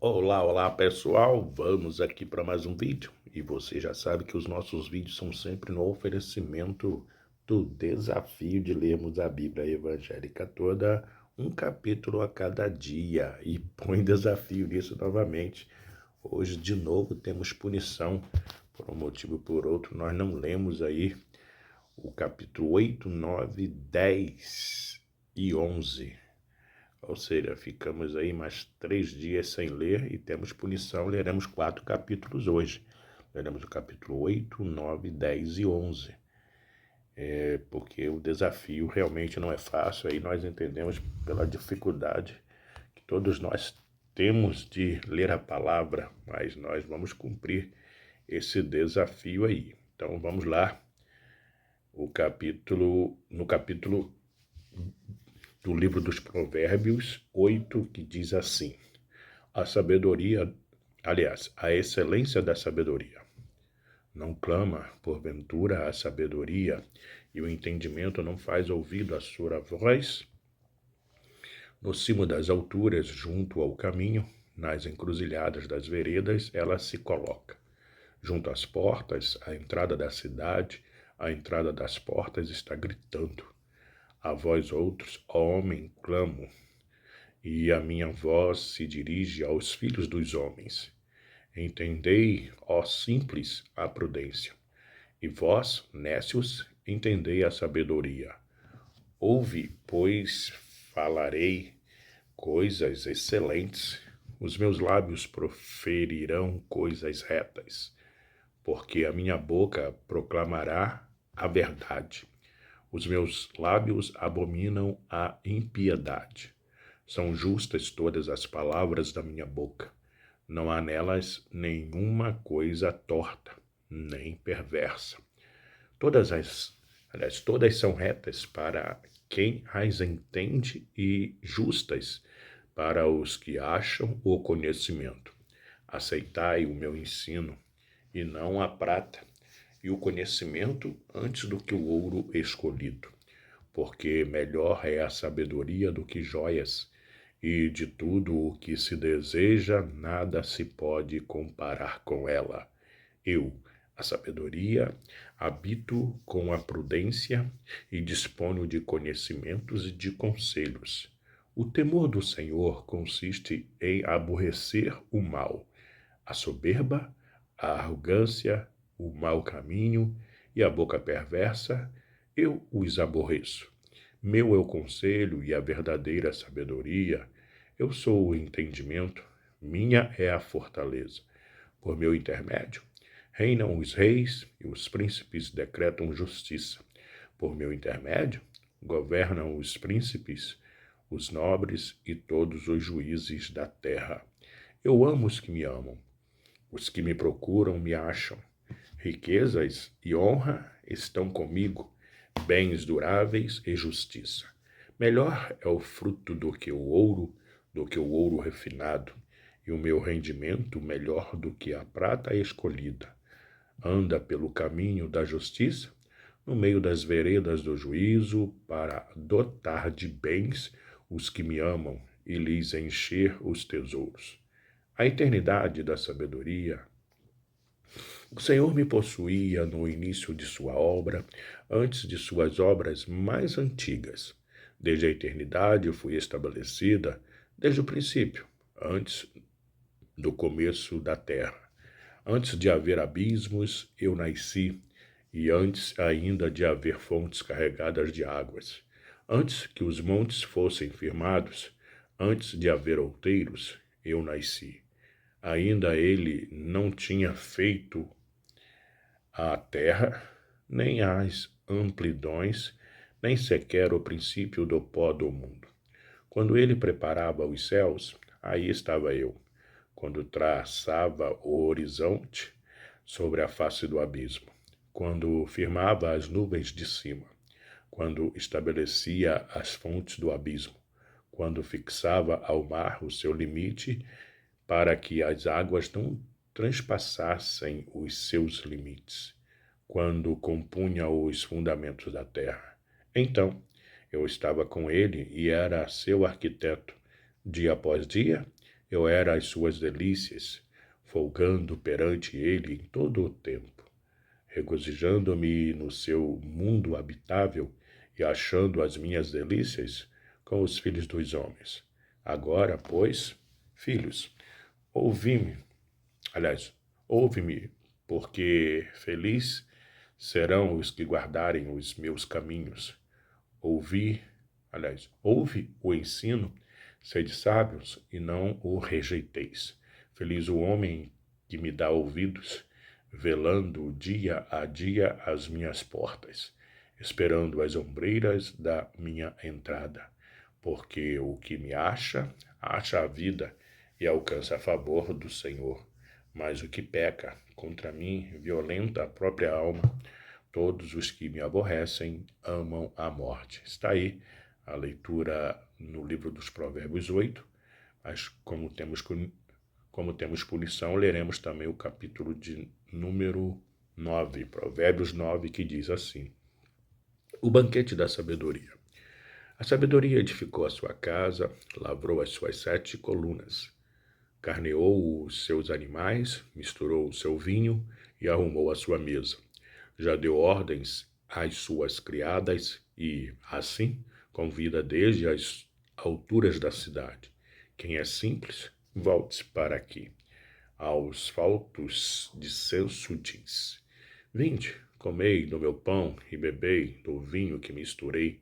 Olá, olá pessoal, vamos aqui para mais um vídeo e você já sabe que os nossos vídeos são sempre no oferecimento do desafio de lermos a Bíblia evangélica toda, um capítulo a cada dia, e põe desafio nisso novamente. Hoje de novo temos punição, por um motivo ou por outro nós não lemos aí o capítulo 8, 9, 10 e 11. Ou seja, ficamos aí mais 3 dias sem ler e temos punição. Leremos 4 capítulos hoje. Leremos o capítulo 8, 9, 10 e 11. Porque o desafio realmente não é fácil. Aí nós entendemos pela dificuldade que todos nós temos de ler a palavra, mas nós vamos cumprir esse desafio aí. Então vamos lá. No capítulo do livro dos Provérbios 8, que diz assim: a sabedoria, aliás, a excelência da sabedoria. Não clama, porventura, a sabedoria, e o entendimento não faz ouvido à sua voz? No cimo das alturas, junto ao caminho, nas encruzilhadas das veredas, ela se coloca. Junto às portas, à entrada da cidade, à entrada das portas está gritando. A vós outros, ó homem, clamo, e a minha voz se dirige aos filhos dos homens. Entendei, ó simples, a prudência, e vós, nécios, entendei a sabedoria. Ouve, pois falarei coisas excelentes, os meus lábios proferirão coisas retas, porque a minha boca proclamará a verdade. Os meus lábios abominam a impiedade. São justas todas as palavras da minha boca. Não há nelas nenhuma coisa torta, nem perversa. Todas são retas para quem as entende e justas para os que acham o conhecimento. Aceitai o meu ensino, e não a prata, e o conhecimento antes do que o ouro escolhido, porque melhor é a sabedoria do que joias, e de tudo o que se deseja, nada se pode comparar com ela. Eu, a sabedoria, habito com a prudência e disponho de conhecimentos e de conselhos. O temor do Senhor consiste em aborrecer o mal, a soberba, a arrogância, o mau caminho e a boca perversa, eu os aborreço. Meu é o conselho e a verdadeira sabedoria. Eu sou o entendimento, minha é a fortaleza. Por meu intermédio, reinam os reis e os príncipes decretam justiça. Por meu intermédio, governam os príncipes, os nobres e todos os juízes da terra. Eu amo os que me amam. Os que me procuram me acham. Riquezas e honra estão comigo, bens duráveis e justiça. Melhor é o fruto do que o ouro refinado, e o meu rendimento melhor do que a prata escolhida. Anda pelo caminho da justiça, no meio das veredas do juízo, para dotar de bens os que me amam e lhes encher os tesouros. A eternidade da sabedoria. O Senhor me possuía no início de sua obra, antes de suas obras mais antigas. Desde a eternidade eu fui estabelecida, desde o princípio, antes do começo da terra. Antes de haver abismos, eu nasci, e antes ainda de haver fontes carregadas de águas. Antes que os montes fossem firmados, antes de haver outeiros, eu nasci. Ainda ele não tinha feito a terra, nem as amplidões, nem sequer o princípio do pó do mundo. Quando ele preparava os céus, aí estava eu. Quando traçava o horizonte sobre a face do abismo. Quando firmava as nuvens de cima. Quando estabelecia as fontes do abismo. Quando fixava ao mar o seu limite para que as águas não transpassassem os seus limites, quando compunha os fundamentos da terra. Então, eu estava com ele e era seu arquiteto. Dia após dia, Eu era as suas delícias, folgando perante ele em todo o tempo, regozijando-me no seu mundo habitável e achando as minhas delícias com os filhos dos homens. Agora, pois, filhos, ouvi-me, ouve-me, porque feliz serão os que guardarem os meus caminhos. Ouve o ensino, sede sábios e não o rejeiteis. Feliz o homem que me dá ouvidos, velando dia a dia as minhas portas, esperando as ombreiras da minha entrada. Porque o que me acha, acha a vida e alcança a favor do Senhor. Mas o que peca contra mim, violenta a própria alma. Todos os que me aborrecem amam a morte. Está aí a leitura no livro dos Provérbios 8, mas como temos punição, leremos também o capítulo de número 9, Provérbios 9, que diz assim: O banquete da sabedoria. A sabedoria edificou a sua casa, lavrou as suas 7 colunas, carneou os seus animais, misturou o seu vinho e arrumou a sua mesa. Já deu ordens às suas criadas e, assim, convida desde as alturas da cidade. Quem é simples, volte-se para aqui. Aos faltos de senso diz: Vinde, comei do meu pão e bebei do vinho que misturei.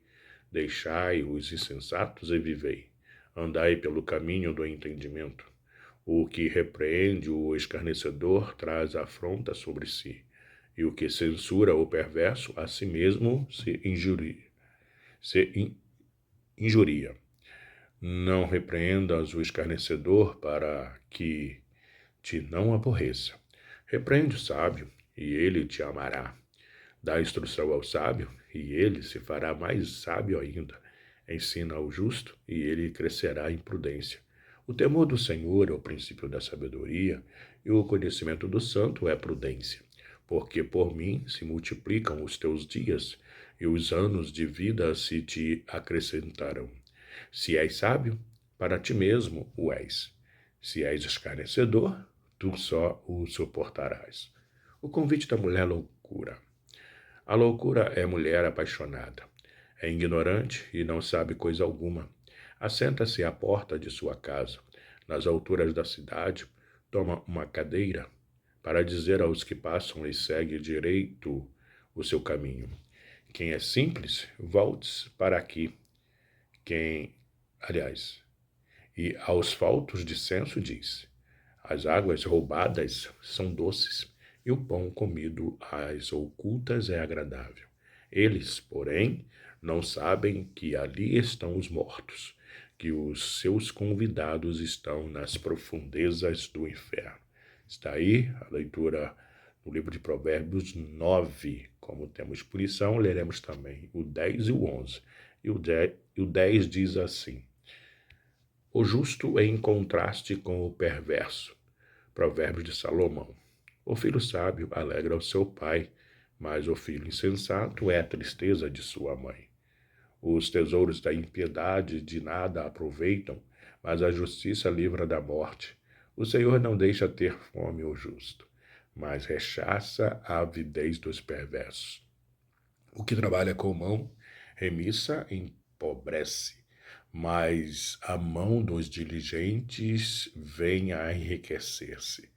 Deixai os insensatos e vivei. Andai pelo caminho do entendimento. O que repreende o escarnecedor traz afronta sobre si, e o que censura o perverso a si mesmo injuria. Não repreendas o escarnecedor para que te não aborreça. Repreende o sábio, e ele te amará. Dá instrução ao sábio, e ele se fará mais sábio ainda. Ensina ao justo, e ele crescerá em prudência. O temor do Senhor é o princípio da sabedoria, e o conhecimento do santo é prudência. Porque por mim se multiplicam os teus dias, e os anos de vida se te acrescentarão. Se és sábio, para ti mesmo o és. Se és escarnecedor, tu só o suportarás. O convite da mulher loucura. A loucura é mulher apaixonada. É ignorante e não sabe coisa alguma. Assenta-se à porta de sua casa, nas alturas da cidade, toma uma cadeira para dizer aos que passam e segue direito o seu caminho. Quem é simples, volte para aqui. E aos faltos de senso diz: As águas roubadas são doces, e o pão comido às ocultas é agradável. Eles, porém, não sabem que ali estão os mortos, que os seus convidados estão nas profundezas do inferno. Está aí a leitura do livro de Provérbios 9. Como temos punição, leremos também o 10 e o 11. E o 10 diz assim: O justo é em contraste com o perverso. Provérbios de Salomão. O filho sábio alegra o seu pai, mas o filho insensato é a tristeza de sua mãe. Os tesouros da impiedade de nada aproveitam, mas a justiça livra da morte. O Senhor não deixa ter fome o justo, mas rechaça a avidez dos perversos. O que trabalha com mão remissa empobrece, mas a mão dos diligentes vem a enriquecer-se.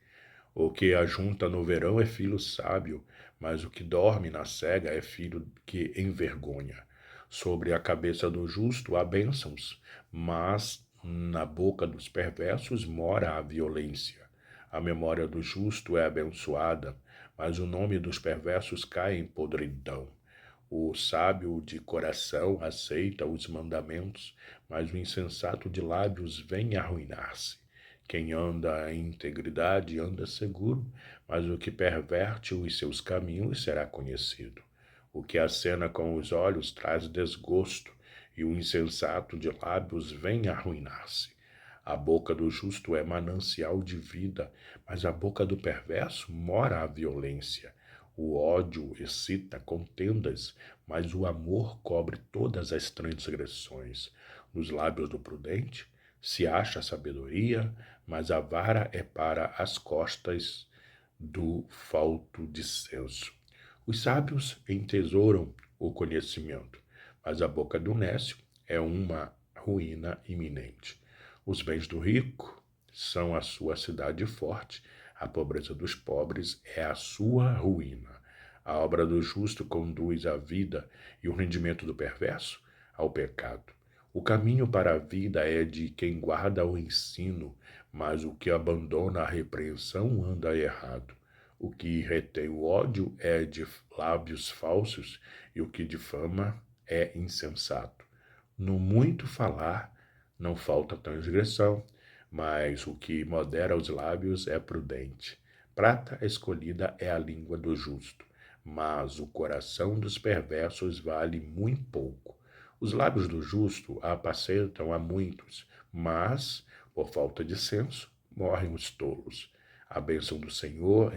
O que ajunta no verão é filho sábio, mas o que dorme na cega é filho que envergonha. Sobre a cabeça do justo há bênçãos, mas na boca dos perversos mora a violência. A memória do justo é abençoada, mas o nome dos perversos cai em podridão. O sábio de coração aceita os mandamentos, mas o insensato de lábios vem arruinar-se. Quem anda em integridade anda seguro, mas o que perverte os seus caminhos será conhecido. O que acena com os olhos traz desgosto, e o insensato de lábios vem arruinar-se. A boca do justo é manancial de vida, mas a boca do perverso mora a violência. O ódio excita contendas, mas o amor cobre todas as transgressões. Nos lábios do prudente se acha sabedoria, mas a vara é para as costas do falto de senso. Os sábios entesouram o conhecimento, mas a boca do nécio é uma ruína iminente. Os bens do rico são a sua cidade forte, a pobreza dos pobres é a sua ruína. A obra do justo conduz à vida e o rendimento do perverso ao pecado. O caminho para a vida é de quem guarda o ensino, mas o que abandona a repreensão anda errado. O que retém o ódio é de lábios falsos, e o que difama é insensato. No muito falar não falta transgressão, mas o que modera os lábios é prudente. Prata escolhida é a língua do justo, mas o coração dos perversos vale muito pouco. Os lábios do justo apacentam a muitos, mas, por falta de senso, morrem os tolos. A bênção do Senhor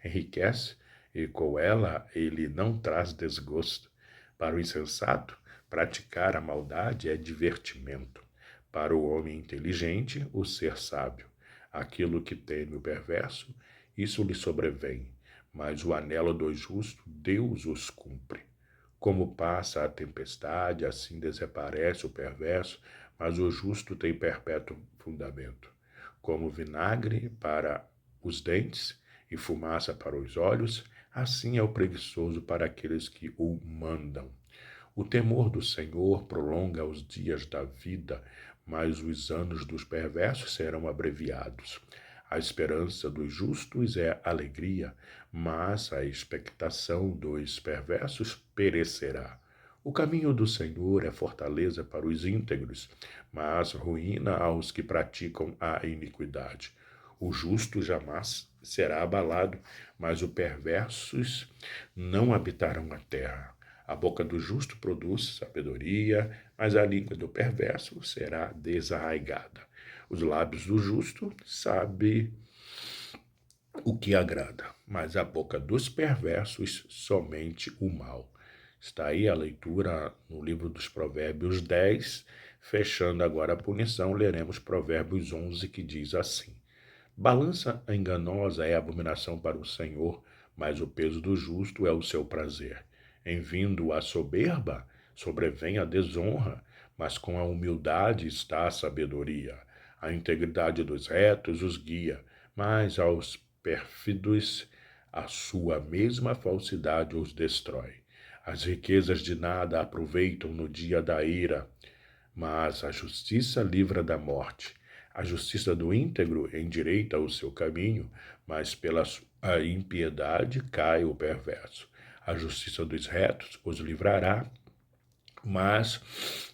enriquece, e com ela ele não traz desgosto. Para o insensato, praticar a maldade é divertimento. Para o homem inteligente, o ser sábio. Aquilo que teme o perverso, isso lhe sobrevém, mas o anelo do justo, Deus os cumpre. Como passa a tempestade, assim desaparece o perverso, mas o justo tem perpétuo fundamento. Como vinagre para os dentes e fumaça para os olhos, assim é o preguiçoso para aqueles que o mandam. O temor do Senhor prolonga os dias da vida, mas os anos dos perversos serão abreviados. A esperança dos justos é alegria, mas a expectação dos perversos perecerá. O caminho do Senhor é fortaleza para os íntegros, mas ruína aos que praticam a iniquidade. O justo jamais será abalado, mas os perversos não habitarão a terra. A boca do justo produz sabedoria, mas a língua do perverso será desarraigada. Os lábios do justo sabem o que agrada, mas a boca dos perversos somente o mal. Está aí a leitura no livro dos Provérbios 10. Fechando agora a punição, leremos Provérbios 11, que diz assim: Balança enganosa é abominação para o Senhor, mas o peso do justo é o seu prazer. Em vindo a soberba, sobrevém a desonra, mas com a humildade está a sabedoria. A integridade dos retos os guia, mas aos pérfidos a sua mesma falsidade os destrói. As riquezas de nada aproveitam no dia da ira, mas a justiça livra da morte. A justiça do íntegro endireita o seu caminho, mas pela sua impiedade cai o perverso. A justiça dos retos os livrará, mas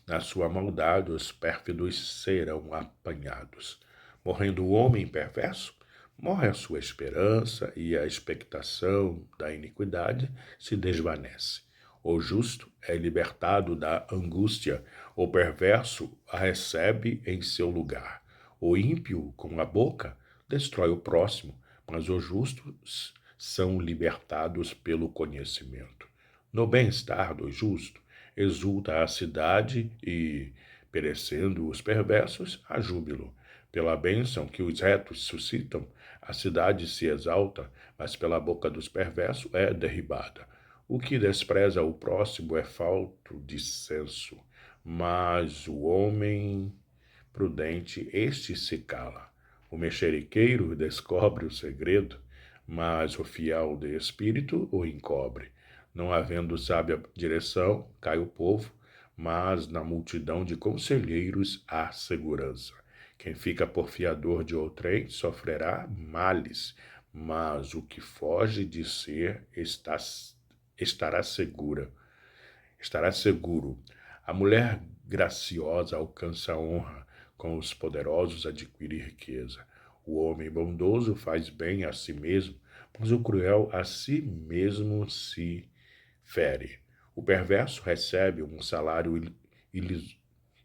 na sua maldade os pérfidos serão apanhados. Morrendo o homem perverso, morre a sua esperança e a expectação da iniquidade se desvanece. O justo é libertado da angústia, o perverso a recebe em seu lugar. O ímpio, com a boca, destrói o próximo, mas os justos são libertados pelo conhecimento. No bem-estar do justo, exulta a cidade e, perecendo os perversos, há júbilo. Pela bênção que os retos suscitam, a cidade se exalta, mas pela boca dos perversos é derribada. O que despreza o próximo é falto de senso, mas o homem prudente, este se cala. O mexeriqueiro descobre o segredo, mas o fiel de espírito o encobre. Não havendo sábia direção, cai o povo, mas na multidão de conselheiros há segurança. Quem fica por fiador de outrem sofrerá males, mas o que foge de ser estará segura. Estará seguro. A mulher graciosa alcança a honra, com os poderosos adquire riqueza. O homem bondoso faz bem a si mesmo, mas o cruel a si mesmo se fere. O perverso recebe um salário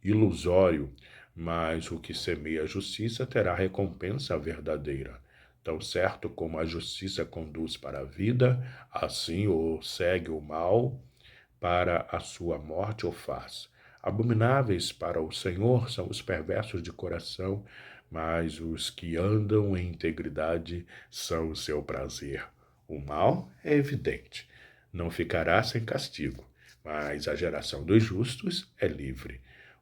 ilusório, mas o que semeia a justiça terá recompensa verdadeira. Tão certo como a justiça conduz para a vida, assim o segue o mal para a sua morte o faz. Abomináveis para o Senhor são os perversos de coração, mas os que andam em integridade são o seu prazer. O mal é evidente, não ficará sem castigo, mas a geração dos justos é livre.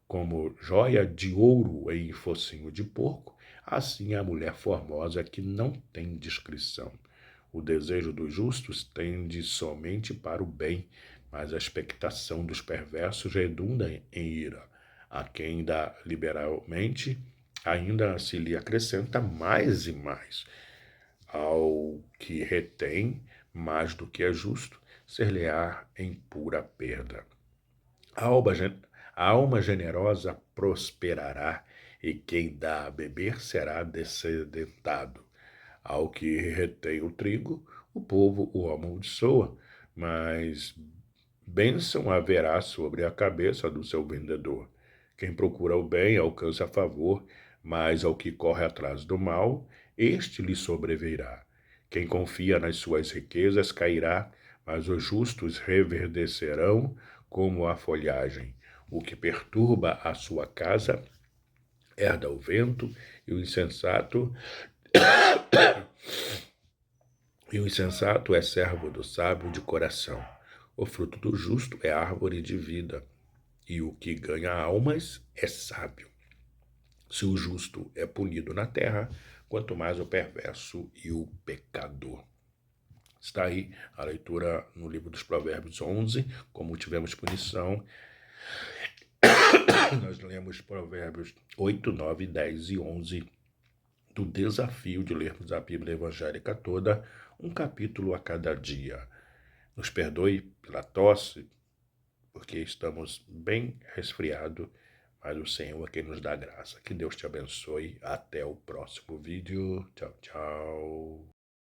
Como joia de ouro em focinho de porco, assim a mulher formosa que não tem descrição. O desejo dos justos tende somente para o bem, mas a expectação dos perversos redunda em ira. A quem dá liberalmente, ainda se lhe acrescenta mais e mais. Ao que retém mais do que é justo, ser-lhe-á em pura perda. A alma, a alma generosa prosperará, e quem dá a beber será descedentado. Ao que retém o trigo, o povo o amaldiçoa, mas bênção haverá sobre a cabeça do seu vendedor. Quem procura o bem alcança favor, mas ao que corre atrás do mal, este lhe sobrevirá. Quem confia nas suas riquezas cairá, mas os justos reverdecerão como a folhagem. O que perturba a sua casa herda o vento, e o insensato é servo do sábio de coração. O fruto do justo é árvore de vida, e o que ganha almas é sábio. Se o justo é punido na terra, quanto mais o perverso e o pecador. Está aí a leitura no livro dos Provérbios 11, como tivemos punição. Nós lemos Provérbios 8, 9, 10 e 11, do desafio de lermos a Bíblia evangélica toda, um capítulo a cada dia. Nos perdoe pela tosse, porque estamos bem resfriados, mas o Senhor é quem nos dá graça. Que Deus te abençoe. Até o próximo vídeo. Tchau, tchau.